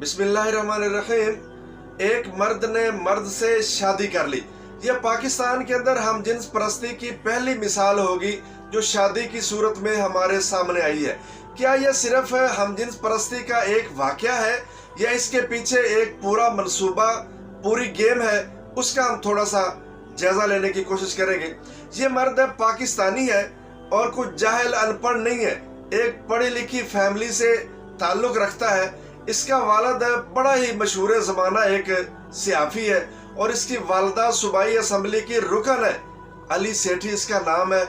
बिस्मिल्लाहिर्रहमानिर्रहीम। एक मर्द ने मर्द से शादी कर ली। यह पाकिस्तान के अंदर हम जिन्स परस्ती की पहली मिसाल होगी जो शादी की सूरत में हमारे सामने आई है। क्या यह सिर्फ हम जिन्स परस्ती का एक वाकया है या इसके पीछे एक पूरा मंसूबा, पूरी गेम है? उसका हम थोड़ा सा जायजा लेने की कोशिश करेंगे। ये मर्द पाकिस्तानी है और कुछ जाहिल अनपढ़ नहीं है, एक पढ़ी लिखी फैमिली से ताल्लुक रखता है। इसका वालिद बड़ा ही मशहूर ज़माना एक सियाफी है और इसकी वालदा सूबाई असम्बली की रुकन है। अली सेठी इसका नाम है।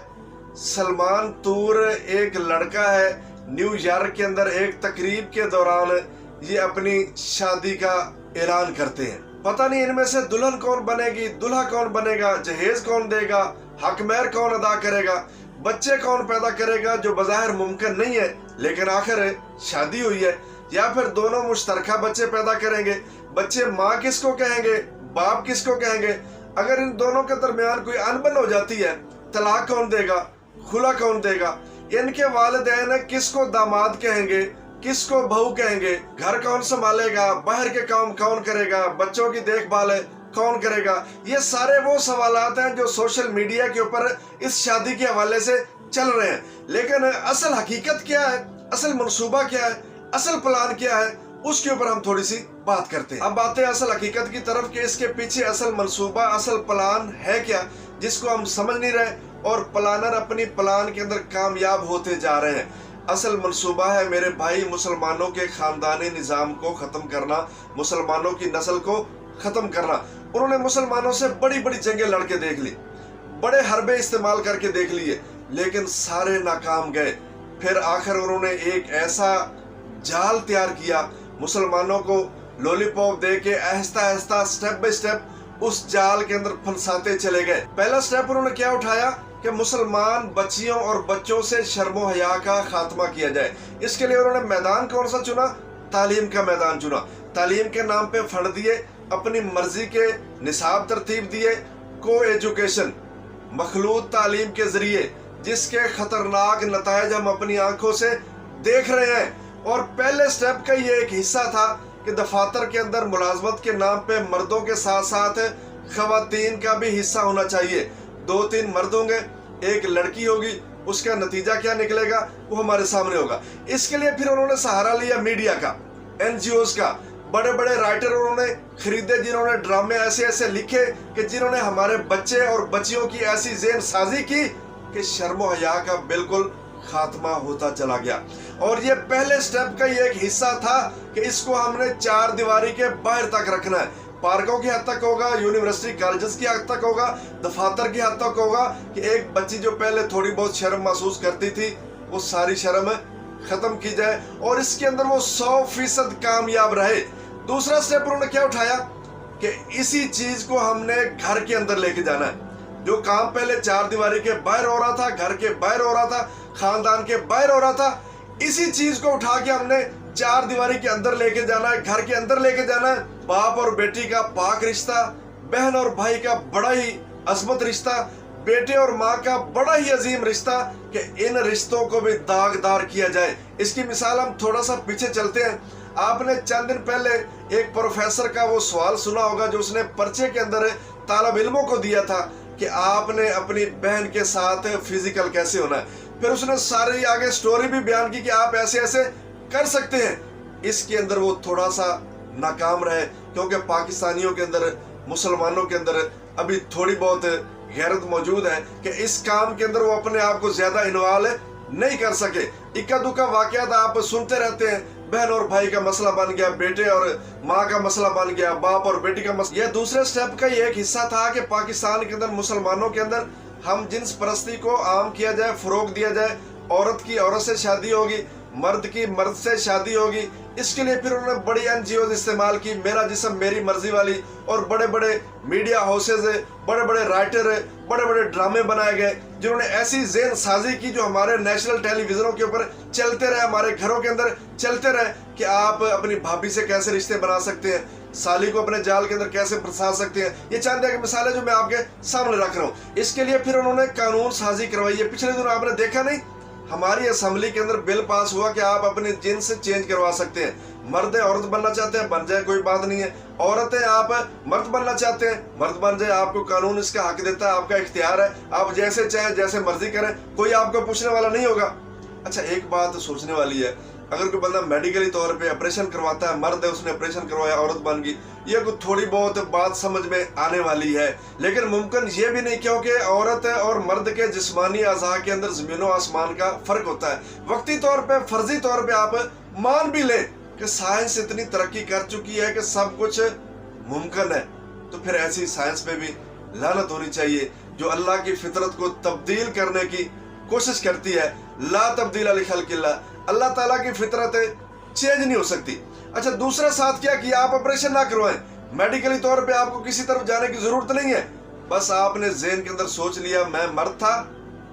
सलमान तूर एक लड़का है। न्यूयॉर्क के अंदर एक तकरीब के दौरान ये अपनी शादी का ऐलान करते हैं। पता नहीं इनमें से दुल्हन कौन बनेगी, दूल्हा कौन बनेगा, जहेज कौन देगा, हकमैर कौन अदा करेगा, बच्चे कौन पैदा करेगा, जो बज़ाहिर मुमकिन नहीं है लेकिन आखिर शादी हुई है। या फिर दोनों मुश्तरका बच्चे पैदा करेंगे। बच्चे माँ किसको कहेंगे, बाप किसको कहेंगे? अगर इन दोनों के दरमियान कोई अनबन हो जाती है, तलाक कौन देगा, खुला कौन देगा? इनके वालिदैन किसको दामाद कहेंगे, किसको बहू कहेंगे? घर कौन संभालेगा, बाहर के काम कौन करेगा, बच्चों की देखभाल कौन करेगा? ये सारे वो सवालात हैं जो सोशल मीडिया के ऊपर इस शादी के हवाले से चल रहे हैं। लेकिन असल हकीकत क्या है, असल मंसूबा क्या है, असल प्लान क्या है, उसके ऊपर हम थोड़ी सी बात करते हैं। अब बातें असल हकीकत की तरफ कि इसके पीछे असल मंसूबा, असल प्लान है क्या, जिसको हम समझ नहीं रहे और प्लानर अपनी प्लान के अंदर कामयाब होते जा रहे हैं। असल मंसूबा है मेरे भाई मुसलमानों के खानदानी निज़ाम को ख़त्म करना, मुसलमानों की नस्ल को ख़त्म करना। उन्होंने मुसलमानों से बड़ी बड़ी जंगें लड़ के देख ली, बड़े हरबे इस्तेमाल करके देख लिए, लेकिन सारे नाकाम गए। फिर आखिर उन्होंने एक ऐसा जाल तैयार किया, मुसलमानों को लॉलीपॉप दे के Aahista Aahista step by step उस जाल के अंदर फंसाते चले गए। पहला स्टेप उन्होंने क्या उठाया कि मुसलमान बच्चियों और बच्चों से शर्मो हया का खात्मा किया जाए। इसके लिए उन्होंने मैदान कौन सा चुना? तालीम का मैदान चुना। तालीम के नाम पे फंड दिए, अपनी मर्जी के निसाब तरतीब दिए, को एजुकेशन, मखलूत तालीम के जरिए, जिसके खतरनाक नतायज हम अपनी आंखों से देख रहे हैं। और पहले स्टेप का ये एक हिस्सा था कि दफातर के अंदर मुलाजमत के नाम पे मर्दों के साथ साथ खवातीन का भी हिस्सा होना चाहिए। 2-3 मर्द होंगे, एक लड़की होगी, उसका नतीजा क्या निकलेगा वो हमारे सामने होगा। इसके लिए फिर उन्होंने सहारा लिया मीडिया का, NGOs का। बड़े बड़े राइटर उन्होंने खरीदे जिन्होंने ड्रामे ऐसे ऐसे लिखे कि जिन्होंने हमारे बच्चे और बच्चियों की ऐसी ज़हन साजी की कि शर्मो हया का बिल्कुल खात्मा होता चला गया। और ये पहले स्टेप का ये एक हिस्सा था कि इसको हमने 4 दीवारी के बाहर तक रखना है। पार्कों की हद तक होगा, यूनिवर्सिटी कॉलेजेस की हद तक होगा, दफातर की हद तक होगा कि एक बच्ची जो पहले थोड़ी बहुत शर्म महसूस करती थी वो सारी शर्म खत्म की जाए और इसके अंदर वो 100% कामयाब रहे। दूसरा स्टेप उन्होंने क्या उठाया कि इसी चीज को हमने घर के अंदर लेके जाना है। जो काम पहले 4 दीवारी के बाहर हो रहा था, घर के बाहर हो रहा था, खानदान के बाहर हो रहा था, इसी चीज को उठा के हमने 4 दीवारी के अंदर लेके जाना है, घर के अंदर लेके जाना है। बाप और बेटी का पाक रिश्ता, बहन और भाई का बड़ा ही अजमत रिश्ता, बेटे और माँ का बड़ा ही अजीम रिश्ता, कि इन रिश्तों को भी दागदार किया जाए। इसकी मिसाल हम थोड़ा सा पीछे चलते हैं। आपने चंद दिन पहले एक प्रोफेसर का वो सवाल सुना होगा जो उसने पर्चे के अंदर तालिब इल्मों को दिया था कि आपने अपनी बहन के साथ फिजिकल कैसे होना है। फिर उसने सारी आगे स्टोरी भी बयान की कि आप ऐसे ऐसे कर सकते हैं। इसके अंदर वो थोड़ा सा नाकाम रहे क्योंकि पाकिस्तानियों के अंदर, मुसलमानों के अंदर अभी थोड़ी बहुत गैरत मौजूद है कि इस काम के अंदर वो अपने आप को ज्यादा इन्वॉल्व नहीं कर सके। इक्का दुक्का वाकयात आप सुनते रहते हैं, बहन और भाई का मसला बन गया, बेटे और माँ का मसला बन गया, बाप और बेटी का मसला। यह दूसरे स्टेप का एक हिस्सा था कि पाकिस्तान के अंदर, मुसलमानों के अंदर हम जिन्स परस्ती को आम किया जाए, फरोग दिया जाए। औरत की औरत से शादी होगी, मर्द की मर्द से शादी होगी। इसके लिए फिर उन्होंने बड़ी NGOs इस्तेमाल की, मेरा जिस्म मेरी मर्जी वाली, और बड़े बड़े मीडिया हाउसेज, बड़े बड़े राइटर, बड़े बड़े ड्रामे बनाए गए जिन्होंने ऐसी ज़हन साजी की जो हमारे नेशनल टेलीविजनों के ऊपर चलते रहे, हमारे घरों के अंदर चलते रहे कि आप अपनी भाभी से कैसे रिश्ते बना सकते हैं, साली को अपने जाल के अंदर कैसे फंसा सकते हैं। ये चंद एक मिसाल है जो मैं आपके सामने रख रहा हूँ। इसके लिए फिर उन्होंने कानून साजी करवाई है। पिछले दिनों आपने देखा नहीं, हमारी असेंबली के अंदर बिल पास हुआ कि आप अपने जिन्स चेंज करवा सकते हैं। मर्द औरत बनना चाहते हैं, बन जाए, कोई बात नहीं है। औरतें आप मर्द बनना चाहते हैं, मर्द बन जाए, आपको कानून इसका हक देता है, आपका इख्तियार है, आप जैसे चाहे जैसे मर्जी करें, कोई आपको पूछने वाला नहीं होगा। अच्छा, एक बात सोचने वाली है, अगर कोई बंदा मेडिकली तौर पे ऑपरेशन करवाता है, मर्द है, उसने ऑपरेशन करवाया, औरत बन गई, ये कुछ थोड़ी बहुत बात समझ में आने वाली है, लेकिन मुमकिन ये भी नहीं, क्योंकि औरत और मर्द के जिस्मानी अज़ा के अंदर ज़मीन और आसमान का फर्क होता है। वक्ती तौर पे, फर्जी तौर पे आप मान भी लें कि साइंस इतनी तरक्की कर चुकी है कि सब कुछ मुमकिन है, तो फिर ऐसी साइंस पे भी लानत होनी चाहिए जो अल्लाह की फितरत को तब्दील करने की कोशिश करती है। ला तब्दील अली खल्किल्लाह, अल्लाह ताला की फितरत चेंज नहीं हो सकती। अच्छा, दूसरा साथ क्या किया, आप ऑपरेशन ना करवाएं, मेडिकली तौर पे आपको किसी तरफ जाने की जरूरत नहीं है, बस आपने ज़हन के अंदर सोच लिया मैं मर्द था,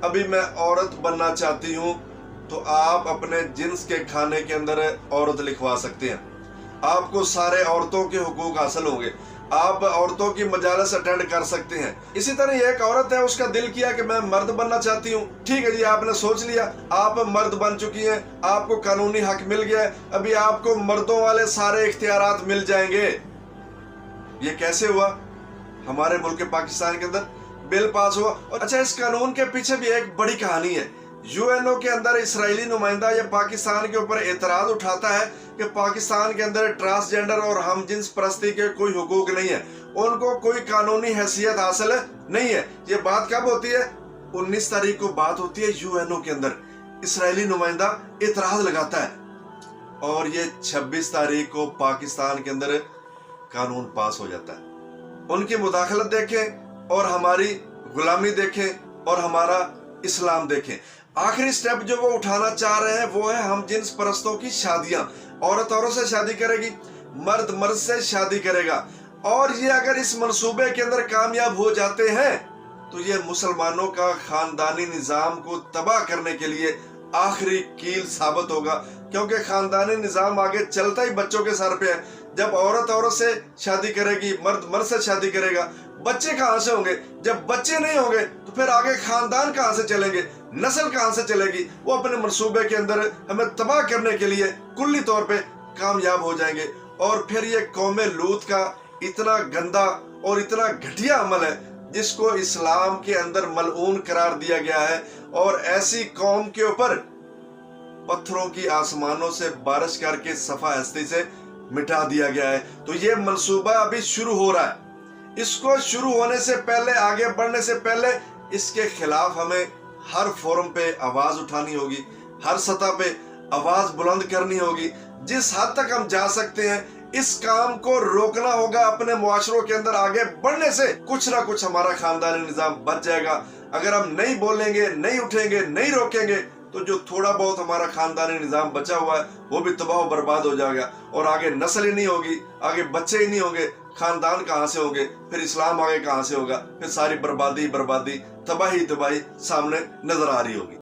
अभी मैं औरत बनना चाहती हूँ, तो आप अपने जिन्स के खाने के अंदर औरत लिखवा सकते हैं, आपको सारे औरतों के हुकूक हासिल होंगे, आप औरतों की मजालस अटेंड कर सकते हैं। इसी तरह एक औरत है, उसका दिल किया कि मैं मर्द बनना चाहती हूँ, ठीक है जी, आपने सोच लिया, आप मर्द बन चुकी हैं, आपको कानूनी हक मिल गया है, अभी आपको मर्दों वाले सारे इख्तियारात मिल जाएंगे। ये कैसे हुआ? हमारे मुल्क पाकिस्तान के अंदर बिल पास हुआ। और अच्छा, इस कानून के पीछे भी एक बड़ी कहानी है। यूएनओ के अंदर इस्राएली नुमाइंदा या पाकिस्तान के ऊपर एतराज उठाता है कि पाकिस्तान के अंदर ट्रांसजेंडर और हम जिन्स परस्ती के कोई हुकूक नहीं है, उनको कोई कानूनी हैसियत हासिल नहीं है। ये बात कब होती है? 19 तारीख को बात होती है यूएनओ के अंदर, इस्राएली नुमाइंदा एतराज लगाता है, और ये 26 तारीख को पाकिस्तान के अंदर कानून पास हो जाता है। उनकी मुदाखलत देखें और हमारी गुलामी देखें और हमारा इस्लाम देखें। आखिरी स्टेप जो वो उठाना चाह रहे हैं वो है हम जिन्स परस्तों की शादियां। औरत औरत से शादी करेगी, मर्द मर्द से शादी करेगा, और ये अगर इस मंसूबे के अंदर कामयाब हो जाते हैं तो ये मुसलमानों का खानदानी निज़ाम को तबाह करने के लिए आखिरी कील साबित होगा, क्योंकि खानदानी निज़ाम आगे चलता ही बच्चों के सर पे है। जब औरत औरत से शादी करेगी, मर्द मर्द से शादी करेगा, बच्चे कहाँ से होंगे? जब बच्चे नहीं होंगे तो फिर आगे खानदान कहाँ से चलेंगे, नस्ल कहाँ से चलेगी? वो अपने मंसूबे के अंदर हमें तबाह करने के लिए कुल्ली तौर पे कामयाब हो जाएंगे। और फिर ये कौम लूत का इतना गंदा और इतना घटिया अमल है जिसको इस्लाम के अंदर मलऊन करार दिया गया है, और ऐसी कौम के ऊपर पत्थरों की आसमानों से बारिश करके सफा हस्ती से मिटा दिया गया है। तो ये मंसूबा अभी शुरू हो रहा है। इसको शुरू होने से पहले, आगे बढ़ने से पहले, इसके खिलाफ हमें हर फोरम पे आवाज उठानी होगी, हर सतह पे आवाज बुलंद करनी होगी। जिस हद तक हम जा सकते हैं इस काम को रोकना होगा। अपने मुआशरों के अंदर आगे बढ़ने से कुछ ना कुछ हमारा खानदानी निजाम बच जाएगा। अगर हम नहीं बोलेंगे, नहीं उठेंगे, नहीं रोकेंगे तो जो थोड़ा बहुत हमारा खानदानी निजाम बचा हुआ है वो भी तबाह बर्बाद हो जाएगा, और आगे नस्ल ही नहीं होगी, आगे बच्चे ही नहीं होंगे, खानदान कहाँ से होंगे, फिर इस्लाम आगे कहाँ से होगा, फिर सारी बर्बादी बर्बादी, तबाही तबाही सामने नजर आ रही होगी।